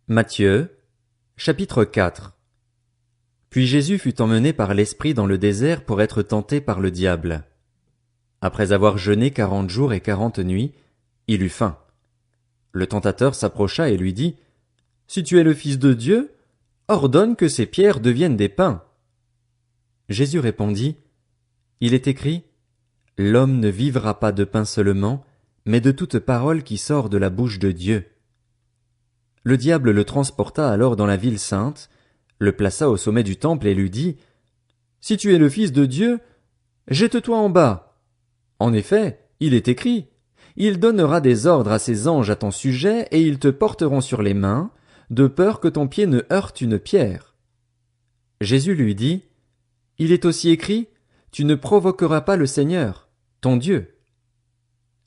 Matthieu, chapitre 4. Puis Jésus fut emmené par l'Esprit dans le désert pour être tenté par le diable. Après avoir jeûné 40 jours et 40 nuits, il eut faim. Le tentateur s'approcha et lui dit, « Si tu es le Fils de Dieu, ordonne que ces pierres deviennent des pains. » Jésus répondit, « Il est écrit, L'homme ne vivra pas de pain seulement, mais de toute parole qui sort de la bouche de Dieu. » Le diable le transporta alors dans la ville sainte, le plaça au sommet du temple et lui dit, « Si tu es le Fils de Dieu, jette-toi en bas. En effet, il est écrit, il donnera des ordres à ses anges à ton sujet et ils te porteront sur les mains, de peur que ton pied ne heurte une pierre. » Jésus lui dit, « Il est aussi écrit, tu ne provoqueras pas le Seigneur, ton Dieu. »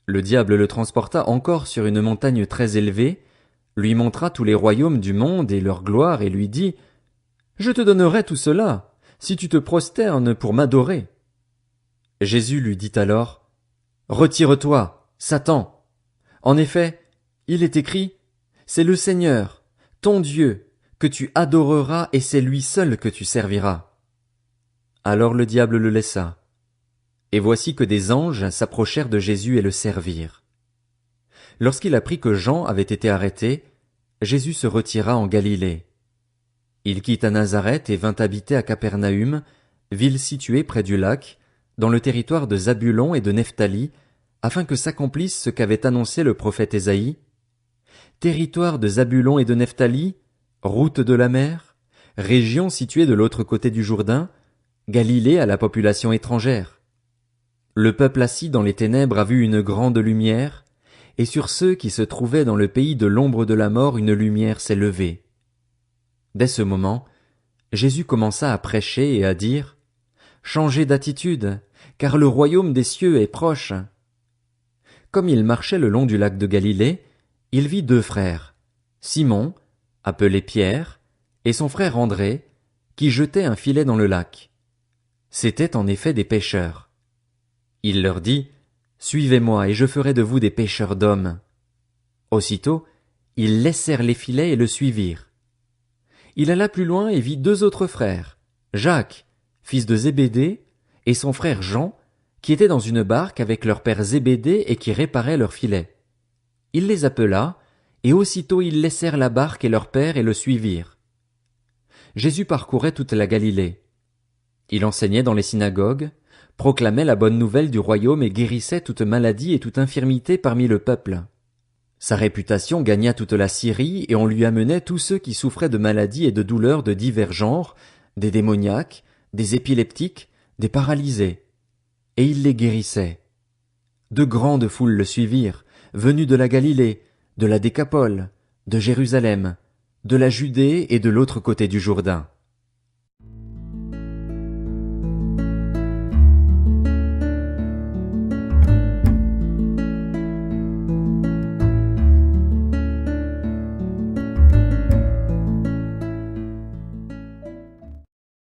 Le diable le transporta encore sur une montagne très élevée, lui montra tous les royaumes du monde et leur gloire et lui dit, « Je te donnerai tout cela, si tu te prosternes pour m'adorer. » Jésus lui dit alors, « Retire-toi, Satan. En effet, il est écrit, c'est le Seigneur, ton Dieu, que tu adoreras et c'est lui seul que tu serviras. » Alors le diable le laissa. Et voici que des anges s'approchèrent de Jésus et le servirent. Lorsqu'il apprit que Jean avait été arrêté, Jésus se retira en Galilée. Il quitta Nazareth et vint habiter à Capernaüm, ville située près du lac, dans le territoire de Zabulon et de Nephtali, afin que s'accomplisse ce qu'avait annoncé le prophète Ésaïe. Territoire de Zabulon et de Nephtali, route de la mer, région située de l'autre côté du Jourdain, Galilée à la population étrangère. Le peuple assis dans les ténèbres a vu une grande lumière, et sur ceux qui se trouvaient dans le pays de l'ombre de la mort une lumière s'est levée. Dès ce moment, Jésus commença à prêcher et à dire, « Changez d'attitude, car le royaume des cieux est proche. » Comme il marchait le long du lac de Galilée, il vit deux frères, Simon, appelé Pierre, et son frère André, qui jetaient un filet dans le lac. C'étaient en effet des pêcheurs. Il leur dit, « Suivez-moi et je ferai de vous des pêcheurs d'hommes. » Aussitôt, ils laissèrent les filets et le suivirent. Il alla plus loin et vit deux autres frères, Jacques, fils de Zébédée, et son frère Jean, qui étaient dans une barque avec leur père Zébédée et qui réparaient leurs filets. Il les appela, et aussitôt ils laissèrent la barque et leur père et le suivirent. Jésus parcourait toute la Galilée. Il enseignait dans les synagogues, proclamait la bonne nouvelle du royaume et guérissait toute maladie et toute infirmité parmi le peuple. Sa réputation gagna toute la Syrie et on lui amenait tous ceux qui souffraient de maladies et de douleurs de divers genres, des démoniaques, des épileptiques, des paralysés. Et il les guérissait. De grandes foules le suivirent, venus de la Galilée, de la Décapole, de Jérusalem, de la Judée et de l'autre côté du Jourdain.